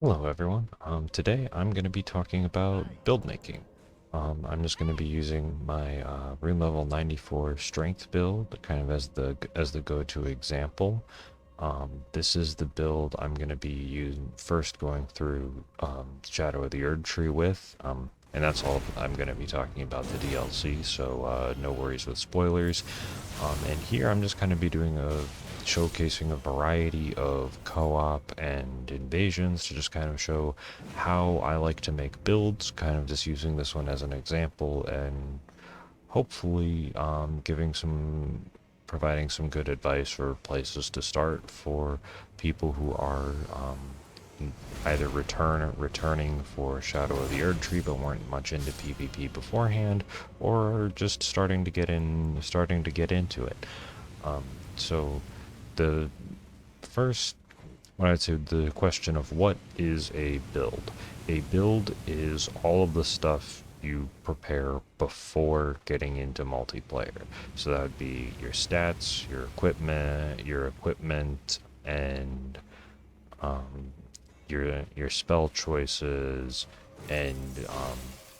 Hello everyone. Today I'm going to be talking about build making. I'm just going to be using my rune level 94 strength build kind of as the go-to example. This is the build I'm going to be using first going through Shadow of the Erd Tree with. And that's all I'm going to be talking about the DLC, so no worries with spoilers. And here I'm just kind of be doing a showcasing a variety of co-op and invasions to just kind of show how I like to make builds, kind of just using this one as an example and hopefully providing some good advice for places to start for people who are either returning for Shadow of the Erd Tree but weren't much into PvP beforehand, or just starting to get into it. Um, so the first, what I'd say, the question of what is a build? A build is all of the stuff you prepare before getting into multiplayer. So that would be your stats, your equipment, and um, your spell choices, and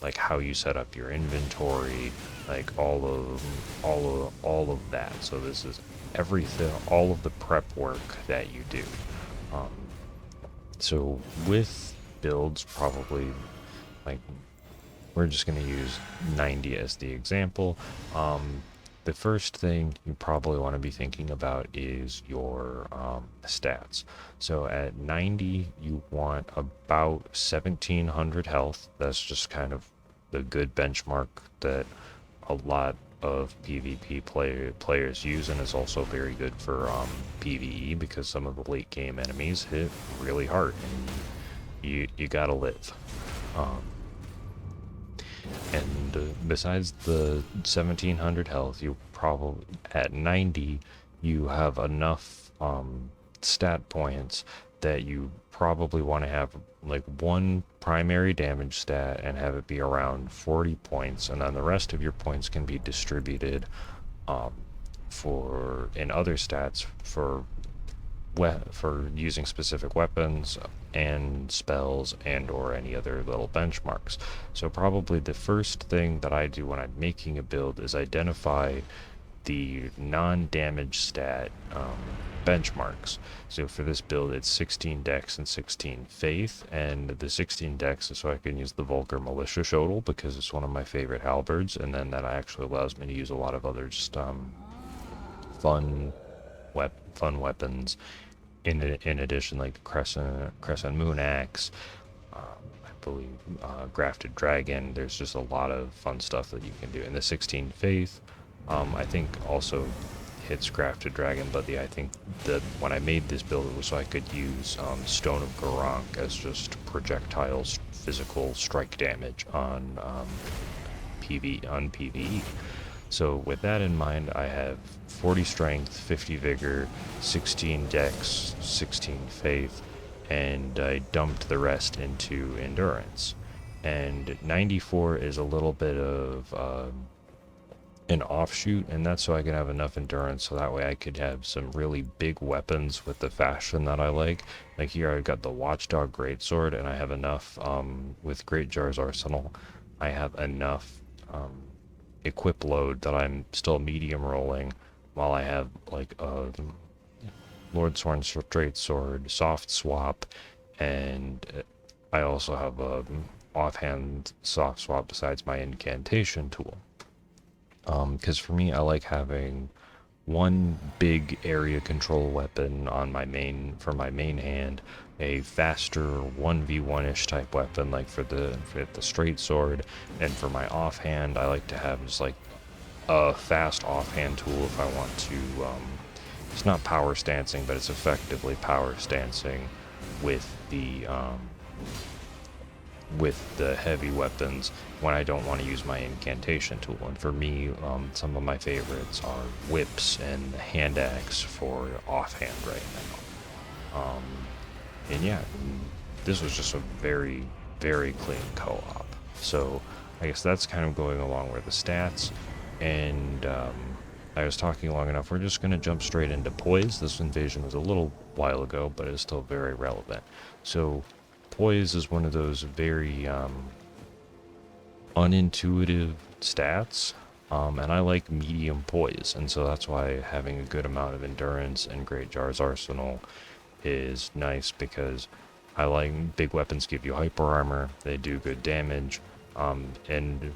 like how you set up your inventory, like all of that. So this is everything, all of the prep work that you do. Um, so with builds, probably like we're just going to use 90 as the example. The first thing you probably want to be thinking about is your stats. So at 90, you want about 1700 health. That's just kind of the good benchmark that a lot of PvP players use, and is also very good for PvE because some of the late game enemies hit really hard, and you gotta live. Um, and besides the 1700 health, you probably at 90 you have enough stat points that you probably want to have like one primary damage stat and have it be around 40 points, and then the rest of your points can be distributed um, for in other stats for using specific weapons and spells and or any other little benchmarks. So probably the first thing that I do when I'm making a build is identify the non-damage stat benchmarks. So for this build, it's 16 dex and 16 faith, and the 16 dex is so I can use the Vulgar Militia Shuttle because it's one of my favorite halberds, and then that actually allows me to use a lot of other just fun fun weapons in addition, like the Crescent Moon Axe, I believe Grafted Dragon. There's just a lot of fun stuff that you can do. And the 16 Faith, I think also hits Grafted Dragon, but I think that when I made this build, it was so I could use Stone of Garank as just projectiles, physical strike damage on PvE. So with that in mind, I have 40 strength, 50 vigor, 16 dex, 16 faith, and I dumped the rest into endurance. And 94 is a little bit of an offshoot, and that's so I can have enough endurance so that way I could have some really big weapons with the fashion that I like. Like here I've got the Watchdog Greatsword, and I have enough with Great Jar's Arsenal. I have enough equip load that I'm still medium rolling, while I have like a Lord Sworn Straight Sword, soft swap, and I also have a offhand soft swap besides my incantation tool. Because for me, I like having one big area control weapon on my main hand, a faster 1v1-ish type weapon like for the straight sword, and for my offhand I like to have just like a fast offhand tool if I want to it's not power stancing, but it's effectively power stancing with the heavy weapons when I don't want to use my incantation tool. And for me, some of my favorites are whips and hand axe for offhand right now. And yeah, this was just a very, very clean co-op. So I guess that's kind of going along with the stats. And I was talking long enough. We're just going to jump straight into poise. This invasion was a little while ago, but it's still very relevant. So poise is one of those very unintuitive stats, and I like medium poise, and so that's why having a good amount of endurance and Great Jar's arsenal is nice, because I like big weapons give you hyper armor, they do good damage, and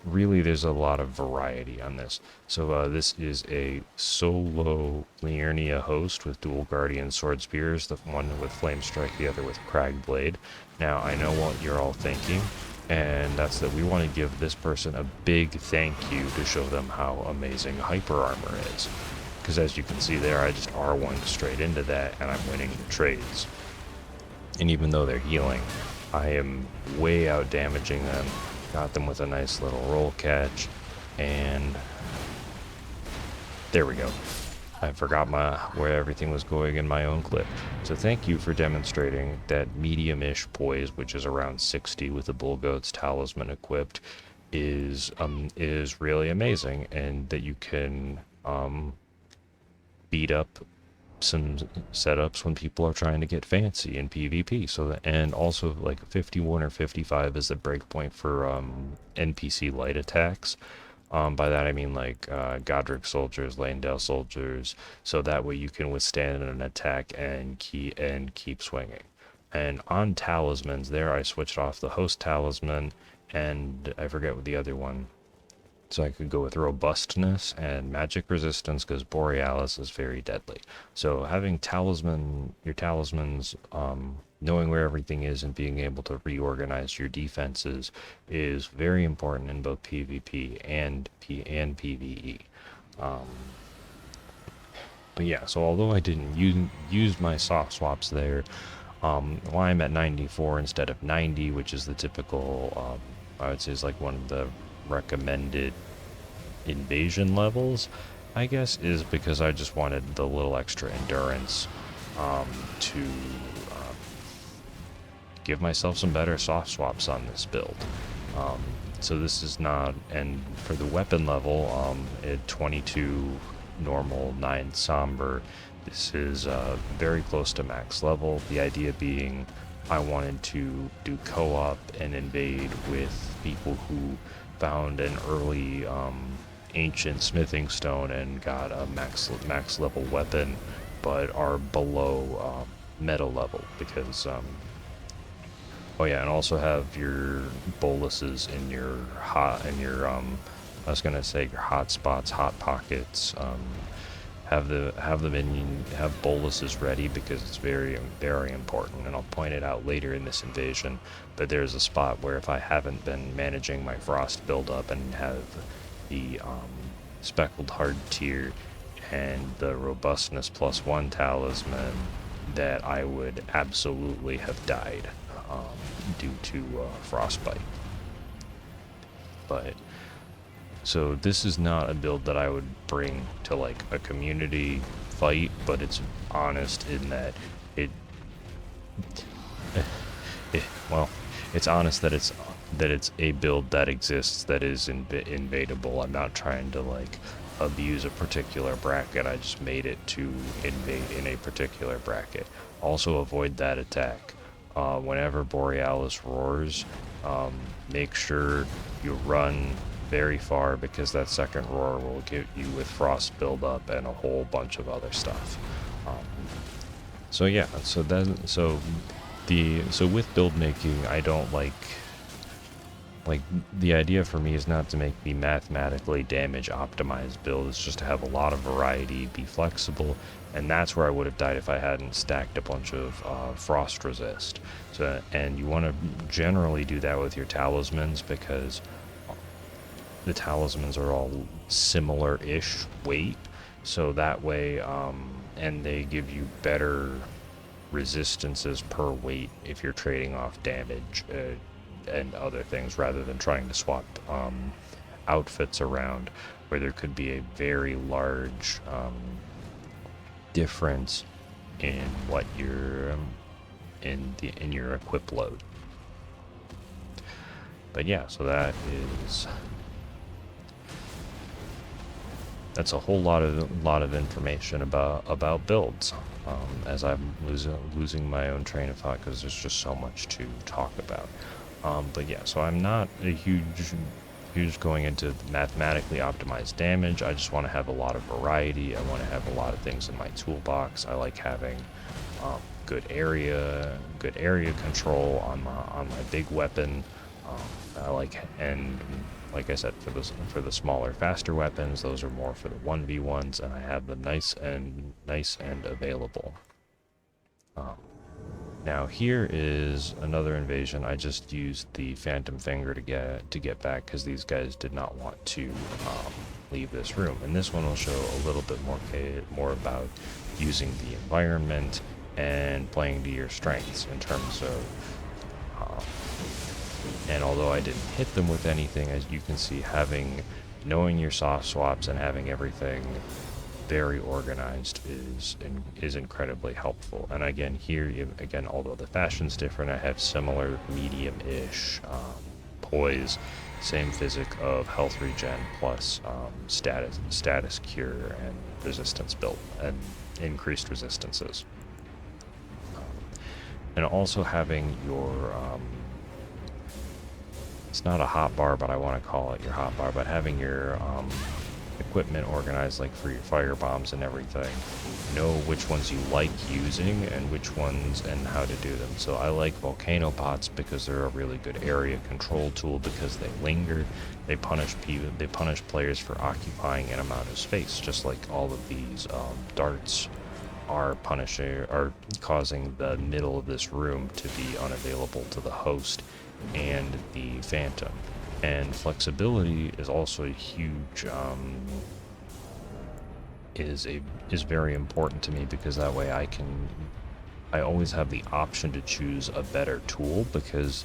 really there's a lot of variety on this. So this is a solo Liurnia host with dual guardian sword spears, the one with flame strike, the other with crag blade. Now I know what you're all thinking, and that's that we want to give this person a big thank you to show them how amazing hyper armor is, because as you can see there, I just R1 straight into that and I'm winning the trades. And even though they're healing, I am way out damaging them. Got them with a nice little roll catch, and there we go. I forgot where everything was going in my own clip. So thank you for demonstrating that medium-ish poise, which is around 60 with the Bull Goat's Talisman equipped, is really amazing, and that you can beat up some setups when people are trying to get fancy in PvP. So and also like 51 or 55 is the breakpoint for NPC light attacks. By that I mean like Godric soldiers, Landale soldiers, so that way you can withstand an attack and keep swinging. And on talismans there, I switched off the host talisman, and I forget what the other one. So I could go with robustness and magic resistance, because Borealis is very deadly. So having your talismans, knowing where everything is and being able to reorganize your defenses is very important in both PvP and PvE. But yeah, so although I didn't use my soft swaps there, why I'm at 94 instead of 90, which is the typical, I would say is like one of the recommended invasion levels, I guess, is because I just wanted the little extra endurance to give myself some better soft swaps on this build. So this is not, and for the weapon level, at 22 normal, 9 somber, this is very close to max level. The idea being I wanted to do co-op and invade with people who found an early ancient smithing stone and got a max level weapon, but are below meta level, because oh yeah, and also have your boluses in your I was gonna say your hot spots, hot pockets. Have boluses ready, because it's very, very important, and I'll point it out later in this invasion. But there's a spot where if I haven't been managing my frost buildup and have the speckled hard tier and the robustness +1 talisman, that I would absolutely have died due to frostbite. But so this is not a build that I would bring to like a community fight, but it's honest in that well, it's honest that it's a build that exists, that is invadable. I'm not trying to like abuse a particular bracket. I just made it to invade in a particular bracket. Also avoid that attack. Whenever Borealis roars, make sure you run very far, because that second roar will get you with frost buildup and a whole bunch of other stuff. So yeah, so with build making, I don't like the idea for me is not to make the mathematically damage optimized build. It's just to have a lot of variety, be flexible, and that's where I would have died if I hadn't stacked a bunch of frost resist. So, and you want to generally do that with your talismans, because the talismans are all similar-ish weight, so that way, and they give you better resistances per weight if you're trading off damage and other things, rather than trying to swap outfits around, where there could be a very large difference in what you're in your equip load. But yeah, so that's a whole lot of information about builds. as I'm losing my own train of thought because there's just so much to talk about. But yeah, so I'm not a huge going into mathematically optimized damage. I just want to have a lot of variety. I want to have a lot of things in my toolbox. I like having good area control on my big weapon. I like, and like I said, for the smaller, faster weapons, those are more for the 1v1s, and I have them nice and available. Now here is another invasion. I just used the Phantom Finger to get back because these guys did not want to leave this room. And this one will show a little bit more about using the environment and playing to your strengths in terms of. And although I didn't hit them with anything, as you can see, knowing your soft swaps and having everything very organized is incredibly helpful. And again, here, although the fashion's different, I have similar medium-ish poise, same physic of health regen plus status cure and resistance built and increased resistances. And also having your it's not a hotbar, but I want to call it your hotbar, but having your equipment organized, like for your fire bombs and everything, know which ones you like using and which ones and how to do them. So I like volcano pots because they're a really good area control tool because they linger. They punish players for occupying an amount of space, just like all of these darts are causing the middle of this room to be unavailable to the host and the Phantom. And flexibility is also a huge is very important to me because that way I always have the option to choose a better tool because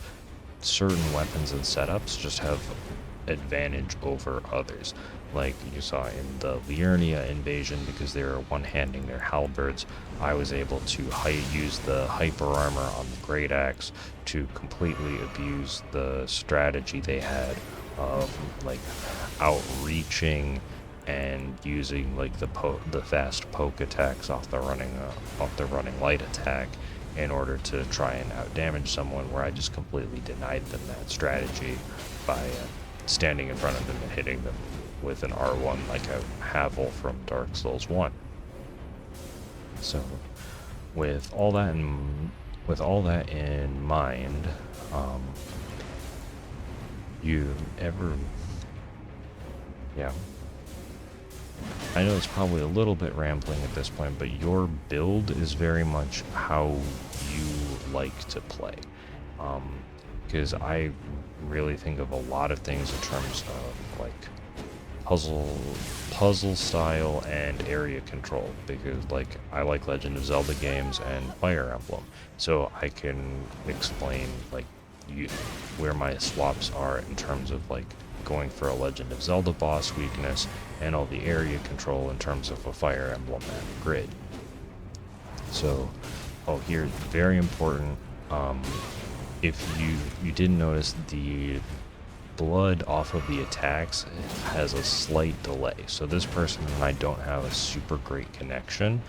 certain weapons and setups just have advantage over others. Like you saw in the Liurnia invasion, because they were one-handing their halberds, I was able to use the hyper armor on the great axe to completely abuse the strategy they had of like outreaching and using like the fast poke attacks off the running light attack in order to try and outdamage someone, where I just completely denied them that strategy by standing in front of them and hitting them with an R1 like a Havel from Dark Souls 1. So with all that in mind, I know it's probably a little bit rambling at this point, but your build is very much how you like to play. Because I really think of a lot of things in terms of like puzzle style and area control, because like I like Legend of Zelda games and Fire Emblem, so I can explain like where my swaps are in terms of like going for a Legend of Zelda boss weakness and all the area control in terms of a Fire Emblem and grid. So here, very important, if you didn't notice, the blood off of the attacks has a slight delay. So this person and I don't have a super great connection,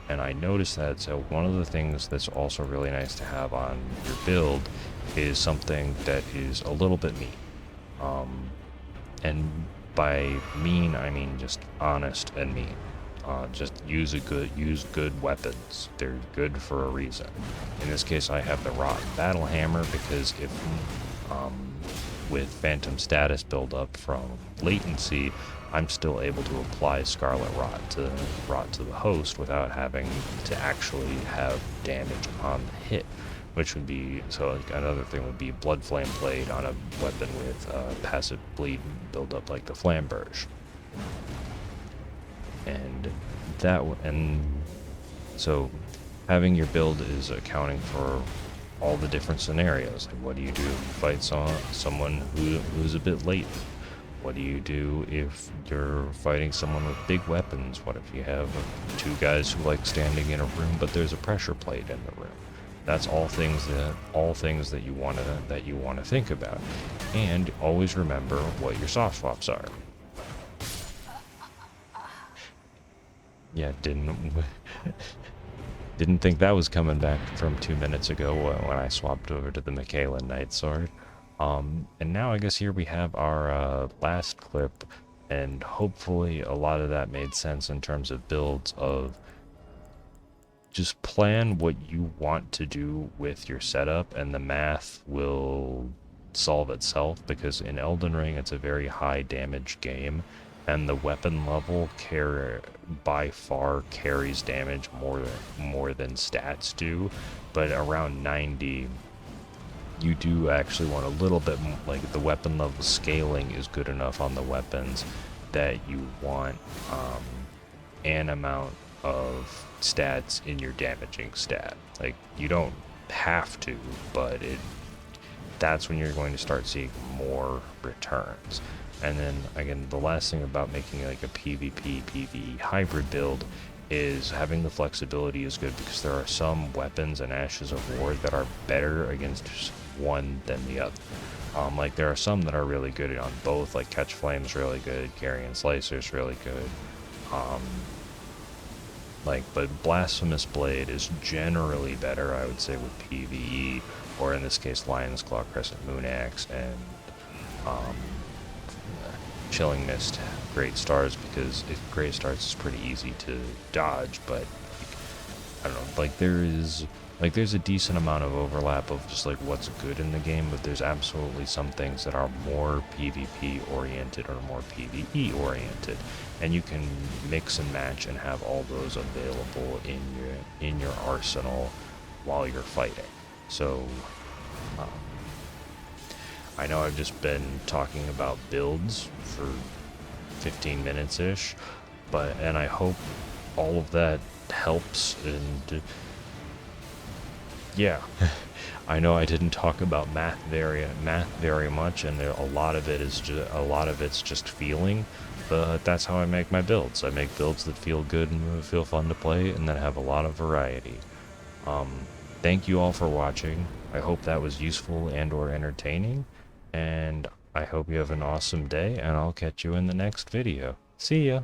and I noticed that. So one of the things that's also really nice to have on your build is something that is a little bit mean. And by mean, I mean just honest and mean. Just use good weapons. They're good for a reason. In this case, I have the Rotten Battle Hammer because if with Phantom status buildup from latency, I'm still able to apply Scarlet Rot to the host without having to actually have damage on the hit. Which would be, so like another thing would be Blood Flame Blade on a weapon with passive bleed buildup like the Flamberge. And so having your build is accounting for all the different scenarios. Like, what do you do if you fight someone who's a bit late? What do you do if you're fighting someone with big weapons? What if you have two guys who like standing in a room, but there's a pressure plate in the room? That's all things that you want to think about, and always remember what your soft swaps are. Yeah, Didn't think that was coming back from 2 minutes ago when I swapped over to the Michaela Night Sword. And now I guess here we have our last clip, and hopefully a lot of that made sense in terms of builds of just plan what you want to do with your setup, and the math will solve itself, because in Elden Ring it's a very high damage game, and the weapon level by far carries damage more than stats do. But around 90, you do actually want a little bit like the weapon level scaling is good enough on the weapons that you want an amount of stats in your damaging stat. Like, you don't have to, but that's when you're going to start seeing more returns. And then again, the last thing about making like a PvP PvE hybrid build is having the flexibility is good, because there are some weapons in Ashes of War that are better against one than the other. Like, there are some that are really good on both, like Catch Flame's really good, Carrion Slicer's really good. But Blasphemous Blade is generally better, I would say, with PvE, or in this case, Lion's Claw, Crescent Moon Axe, and Chilling Mist, Great Stars, because Great Stars is pretty easy to dodge, but I don't know, there's a decent amount of overlap of just like what's good in the game, but there's absolutely some things that are more PvP oriented or more PvE oriented, and you can mix and match and have all those available in your arsenal while you're fighting. So I know I've just been talking about builds for 15 minutes ish, and I hope all of that helps. And yeah, I know I didn't talk about math very much, and a lot of it's just feeling. But that's how I make my builds. I make builds that feel good and feel fun to play, and that have a lot of variety. Thank you all for watching. I hope that was useful and or entertaining, and I hope you have an awesome day, and I'll catch you in the next video. See ya!